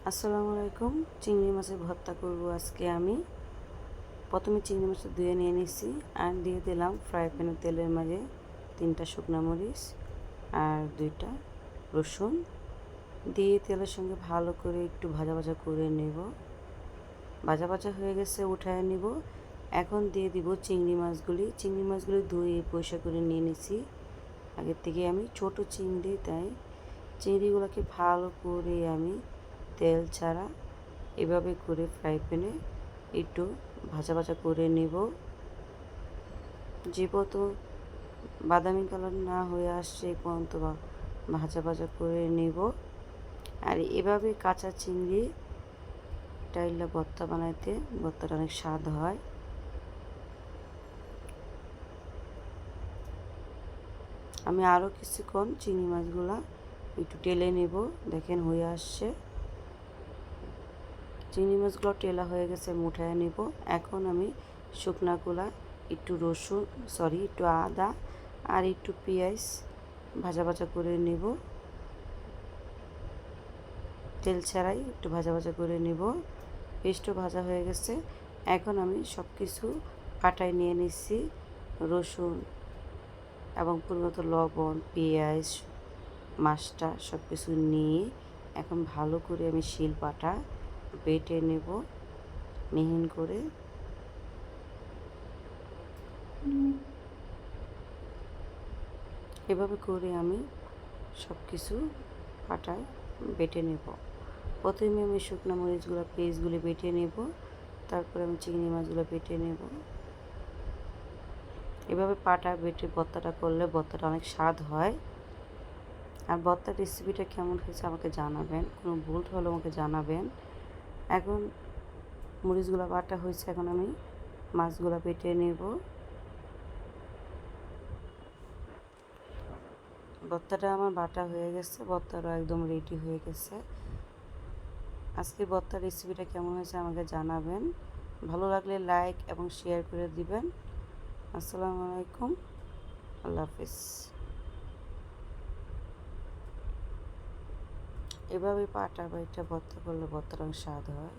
আসসালামু আলাইকুম। চিংড়ি মাছের ভর্তা করব আজকে আমি। প্রথমে চিংড়ি মাছটা ধুয়ে নিয়ে নিচ্ছি আর দিয়ে দিলাম ফ্রাই প্যানের তেলের মাঝে 3টা শুকনো মরিচ আর 2টা রসুন দিয়ে তেলের সঙ্গে ভালো করে একটু ভাজা ভাজা করে নেব। ভাজা ভাজা হয়ে গেছে, উঠায় নিব। এখন দিয়ে দিব চিংড়ি মাছগুলি। চিংড়ি মাছগুলি ধুয়ে পরিষ্কার করে নিয়ে নিছি আগের থেকে। আমি ছোট চিংড়ি, তাই চিংড়িগুলোকে ভালো করে আমি তেল ছাড়া এভাবে করে ফ্রাই প্যানে একটু ভাজা ভাজা করে নেব। যে পর্যন্ত বাদামি কালার না হয়ে আসছে এই পর্যন্ত ভাজা ভাজা করে নেব। আর এভাবে কাঁচা চিংড়ি টাইলা ভর্তা বানাইতে ভর্তাটা অনেক স্বাদ হয়। আমি আরও কিছুক্ষণ চিংড়ি মাছগুলা একটু টেলে নেব। দেখেন হয়ে আসছে, চিংড়ি মাছগুলো টেলা হয়ে গেছে, আমি উঠায় নেব। এখন আমি শুকনাগুলা একটু আদা আর একটু পেঁয়াজ ভাজা ভাজা করে নেব। তেল ছাড়াই একটু ভাজা ভাজা করে নেব। পেস্টও ভাজা হয়ে গেছে। এখন আমি সব কিছু কাটায় নিয়ে নিচ্ছি, রসুন এবং পরিমতো লবণ, পেঁয়াজ, মাছটা সব কিছু নিয়ে এখন ভালো করে আমি শিলপাটা বেটে নেব মিহিন করে। এভাবে করে আমি সব কিছু পাটায় বেটে নেব। প্রথমে আমি শুকনো মরিচগুলো, পেঁয়াজগুলো বেটে নেব, তারপরে আমি চিংড়ি মাছগুলো বেটে নেব। এভাবে পাটা বেটে ভর্তাটা করলে ভর্তাটা অনেক স্বাদ হয়। আর ভর্তার রেসিপিটা কেমন হয়েছে আমাকে জানাবেন, কোনো ভুল হলে আমাকে জানাবেন। এখন মরিচগুলো বাটা হয়েছে, এখন আমি মাছগুলো বেটে নেব। ভর্তাটা আমার বাটা হয়ে গেছে, ভর্তাটা একদম রেডি হয়ে গেছে। আজকের ভর্তার রেসিপিটা কেমন হয়েছে আমাকে জানাবেন। ভালো লাগলে লাইক এবং শেয়ার করে দিবেন। আসসালামু আলাইকুম, আল্লাহ হাফিজ। এভাবে পাটা বাইটা ভর্তা করলে ভর্তার অনেক স্বাদ হয়।